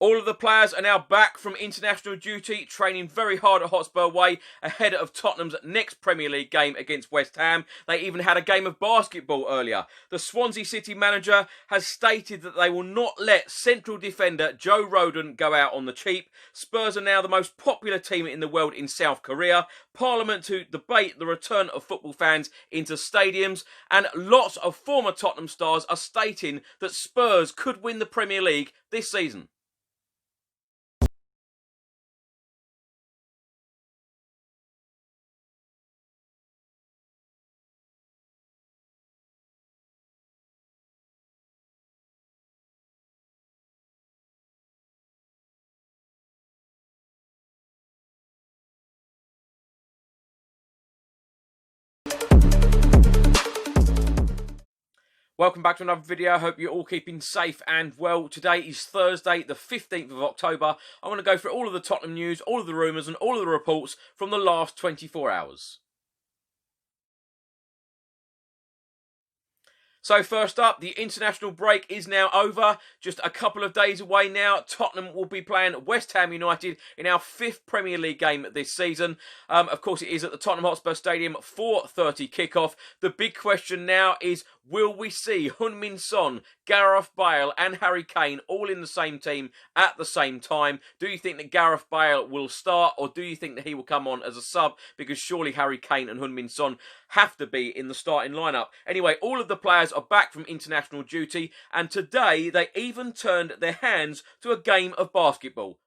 All of the players are now back from international duty, training very hard at Hotspur Way ahead of Tottenham's next Premier League game against West Ham. They even had a game of basketball earlier. The Swansea City manager has stated that they will not let central defender Joe Rodon go out on the cheap. Spurs are now the most popular team in the world in South Korea. Parliament to debate the return of football fans into stadiums, and lots of former Tottenham stars are stating that Spurs could win the Premier League this season. Welcome back to another video. I hope you're all keeping safe and well. Today is Thursday, the 15th of October. I want to go through all of the Tottenham news, all of the rumours and all of the reports from the last 24 hours. So first up, the international break is now over. Just a couple of days away now. Tottenham will be playing West Ham United in our 5th Premier League game this season. Of course, it is at the Tottenham Hotspur Stadium, 4:30 kickoff. The big question now is, will we see Heung-min Son, Gareth Bale and Harry Kane all in the same team at the same time? Do you think that Gareth Bale will start, or do you think that he will come on as a sub? Because surely Harry Kane and Heung-min Son have to be in the starting lineup. Anyway, all of the players are back from international duty, and today they even turned their hands to a game of basketball.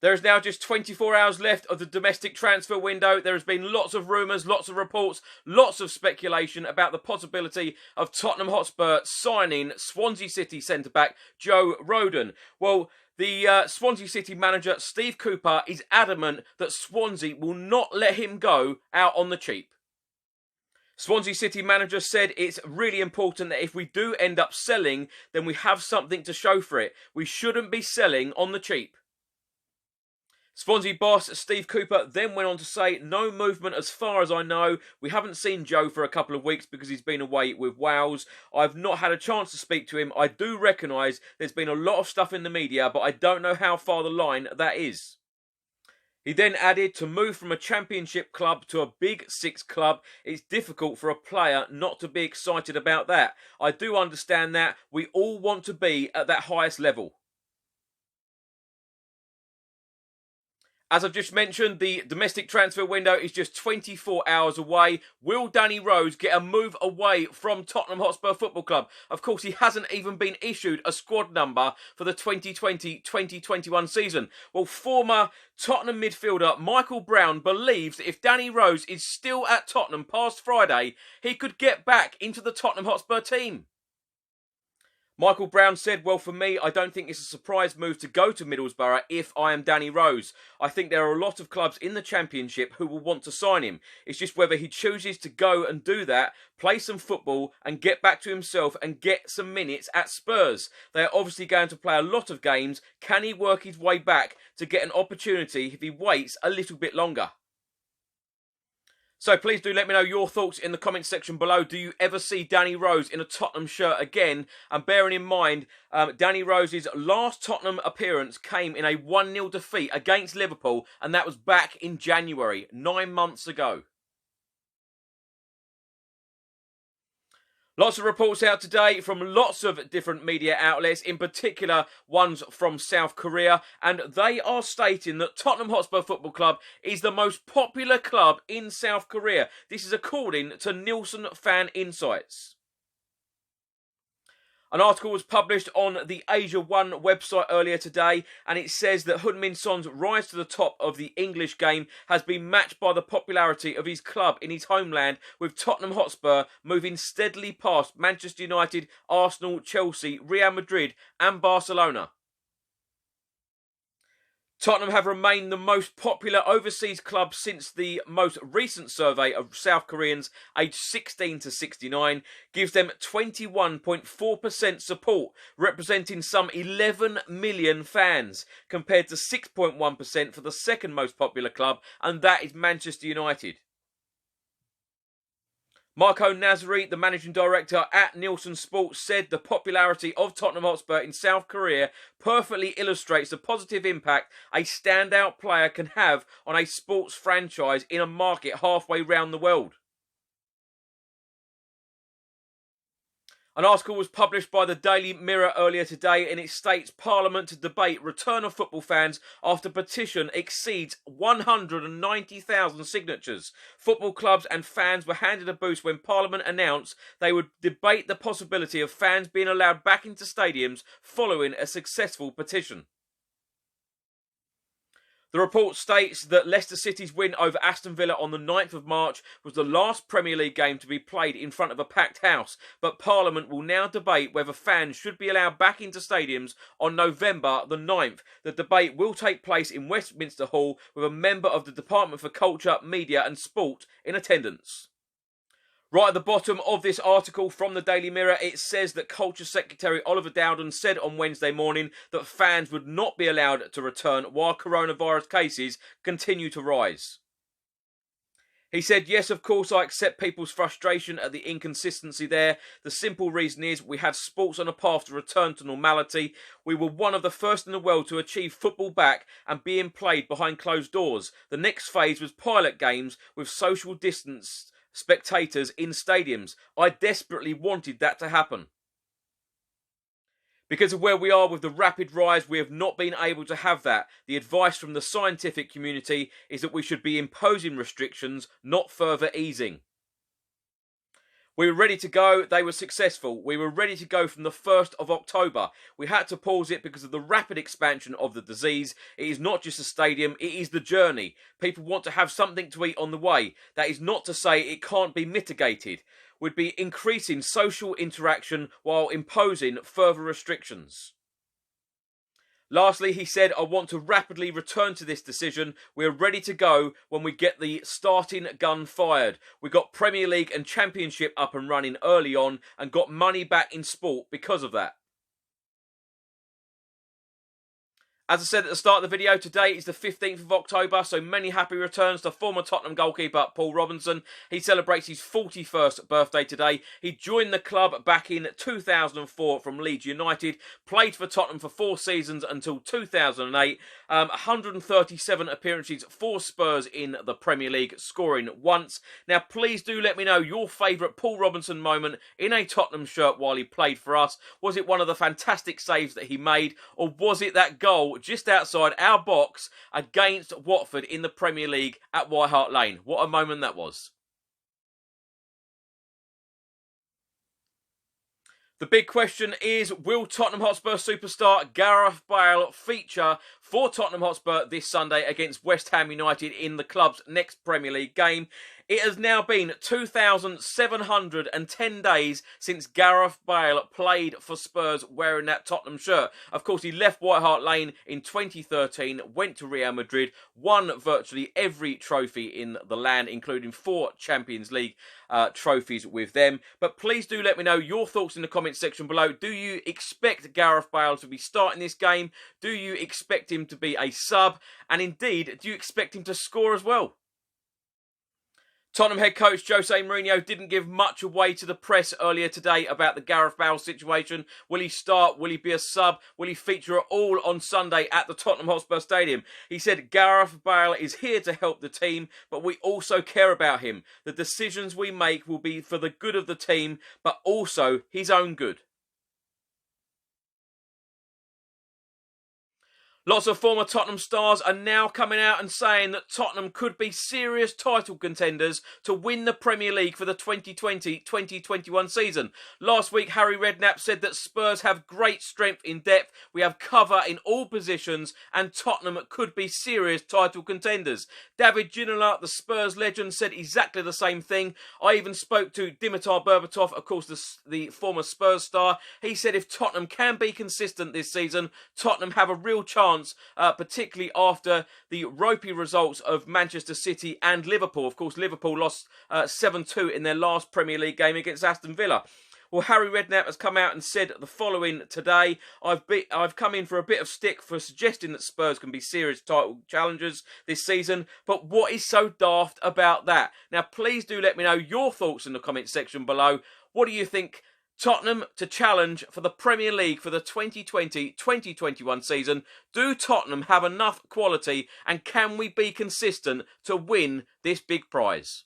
There is now just 24 hours left of the domestic transfer window. There has been lots of rumours, lots of reports, lots of speculation about the possibility of Tottenham Hotspur signing Swansea City centre-back Joe Rodon. Well, the Swansea City manager Steve Cooper is adamant that Swansea will not let him go out on the cheap. Swansea City manager said it's really important that if we do end up selling, then we have something to show for it. We shouldn't be selling on the cheap. Swansea boss Steve Cooper then went on to say, no movement as far as I know. We haven't seen Joe for a couple of weeks because he's been away with Wales. I've not had a chance to speak to him. I do recognise there's been a lot of stuff in the media, but I don't know how far the line that is. He then added, to move from a championship club to a big six club, it's difficult for a player not to be excited about that. I do understand that. We all want to be at that highest level. As I've just mentioned, the domestic transfer window is just 24 hours away. Will Danny Rose get a move away from Tottenham Hotspur Football Club? Of course, he hasn't even been issued a squad number for the 2020-2021 season. Well, former Tottenham midfielder Michael Brown believes that if Danny Rose is still at Tottenham past Friday, he could get back into the Tottenham Hotspur team. Michael Brown said, well, for me, I don't think it's a surprise move to go to Middlesbrough if I am Danny Rose. I think there are a lot of clubs in the Championship who will want to sign him. It's just whether he chooses to go and do that, play some football and get back to himself and get some minutes at Spurs. They are obviously going to play a lot of games. Can he work his way back to get an opportunity if he waits a little bit longer? So please do let me know your thoughts in the comments section below. Do you ever see Danny Rose in a Tottenham shirt again? And bearing in mind, Danny Rose's last Tottenham appearance came in a 1-0 defeat against Liverpool, and that was back in January, 9 months ago. Lots of reports out today from lots of different media outlets, in particular ones from South Korea, and they are stating that Tottenham Hotspur Football Club is the most popular club in South Korea. This is according to Nielsen Fan Insights. An article was published on the Asia One website earlier today, and it says that Heung-min Son's rise to the top of the English game has been matched by the popularity of his club in his homeland, with Tottenham Hotspur moving steadily past Manchester United, Arsenal, Chelsea, Real Madrid and Barcelona. Tottenham have remained the most popular overseas club since the most recent survey of South Koreans aged 16 to 69 gives them 21.4% support, representing some 11 million fans, compared to 6.1% for the second most popular club, and that is Manchester United. Marco Nazari, the managing director at Nielsen Sports, said the popularity of Tottenham Hotspur in South Korea perfectly illustrates the positive impact a standout player can have on a sports franchise in a market halfway round the world. An article was published by the Daily Mirror earlier today, and it states Parliament to debate return of football fans after petition exceeds 190,000 signatures. Football clubs and fans were handed a boost when Parliament announced they would debate the possibility of fans being allowed back into stadiums following a successful petition. The report states that Leicester City's win over Aston Villa on the 9th of March was the last Premier League game to be played in front of a packed house, but Parliament will now debate whether fans should be allowed back into stadiums on November the 9th. The debate will take place in Westminster Hall with a member of the Department for Culture, Media and Sport in attendance. Right at the bottom of this article from the Daily Mirror, it says that Culture Secretary Oliver Dowden said on Wednesday morning that fans would not be allowed to return while coronavirus cases continue to rise. He said, yes, of course, I accept people's frustration at the inconsistency there. The simple reason is we had sports on a path to return to normality. We were one of the first in the world to achieve football back and being played behind closed doors. The next phase was pilot games with social distance spectators in stadiums. I desperately wanted that to happen. Because of where we are with the rapid rise, we have not been able to have that. The advice from the scientific community is that we should be imposing restrictions, not further easing. We were ready to go. They were successful. We were ready to go from the 1st of October. We had to pause it because of the rapid expansion of the disease. It is not just a stadium, it is the journey. People want to have something to eat on the way. That is not to say it can't be mitigated. We'd be increasing social interaction while imposing further restrictions. Lastly, he said, I want to rapidly return to this decision. We're ready to go when we get the starting gun fired. We got Premier League and Championship up and running early on and got money back in sport because of that. As I said at the start of the video, today is the 15th of October, so many happy returns to former Tottenham goalkeeper Paul Robinson. He celebrates his 41st birthday today. He joined the club back in 2004 from Leeds United, played for Tottenham for 4 seasons until 2008, 137 appearances for Spurs in the Premier League, scoring once. Now, please do let me know your favourite Paul Robinson moment in a Tottenham shirt while he played for us. Was it one of the fantastic saves that he made, or was it that goal just outside our box against Watford in the Premier League at White Hart Lane? What a moment that was. The big question is, will Tottenham Hotspur superstar Gareth Bale feature for Tottenham Hotspur this Sunday against West Ham United in the club's next Premier League game? It has now been 2,710 days since Gareth Bale played for Spurs wearing that Tottenham shirt. Of course, he left White Hart Lane in 2013, went to Real Madrid, won virtually every trophy in the land, including 4 Champions League trophies with them. But please do let me know your thoughts in the comments section below. Do you expect Gareth Bale to be starting this game? Do you expect him to be a sub? And indeed, do you expect him to score as well? Tottenham head coach Jose Mourinho didn't give much away to the press earlier today about the Gareth Bale situation. Will he start? Will he be a sub? Will he feature at all on Sunday at the Tottenham Hotspur Stadium? He said Gareth Bale is here to help the team, but we also care about him. The decisions we make will be for the good of the team, but also his own good. Lots of former Tottenham stars are now coming out and saying that Tottenham could be serious title contenders to win the Premier League for the 2020-2021 season. Last week, Harry Redknapp said that Spurs have great strength in depth, we have cover in all positions, and Tottenham could be serious title contenders. David Ginola, the Spurs legend, said exactly the same thing. I even spoke to Dimitar Berbatov, of course the former Spurs star. He said if Tottenham can be consistent this season, Tottenham have a real chance chance, particularly after the ropey results of Manchester City and Liverpool. Of course, Liverpool lost 7-2 in their last Premier League game against Aston Villa. Well, Harry Redknapp has come out and said the following today. I've come in for a bit of stick for suggesting that Spurs can be serious title challengers this season. But what is so daft about that? Now, please do let me know your thoughts in the comment section below. What do you think? Tottenham to challenge for the Premier League for the 2020-2021 season. Do Tottenham have enough quality, and can we be consistent to win this big prize?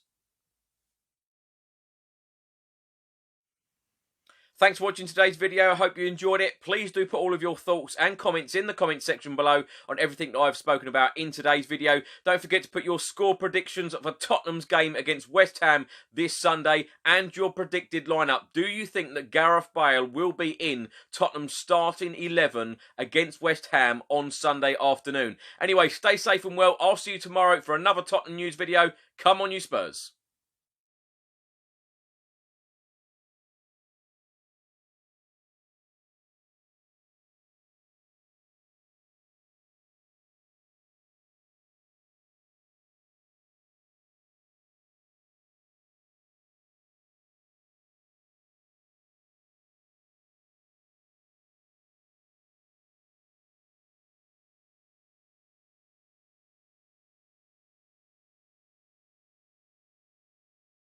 Thanks for watching today's video. I hope you enjoyed it. Please do put all of your thoughts and comments in the comment section below on everything that I've spoken about in today's video. Don't forget to put your score predictions for Tottenham's game against West Ham this Sunday and your predicted lineup. Do you think that Gareth Bale will be in Tottenham's starting 11 against West Ham on Sunday afternoon? Anyway, stay safe and well. I'll see you tomorrow for another Tottenham news video. Come on, you Spurs.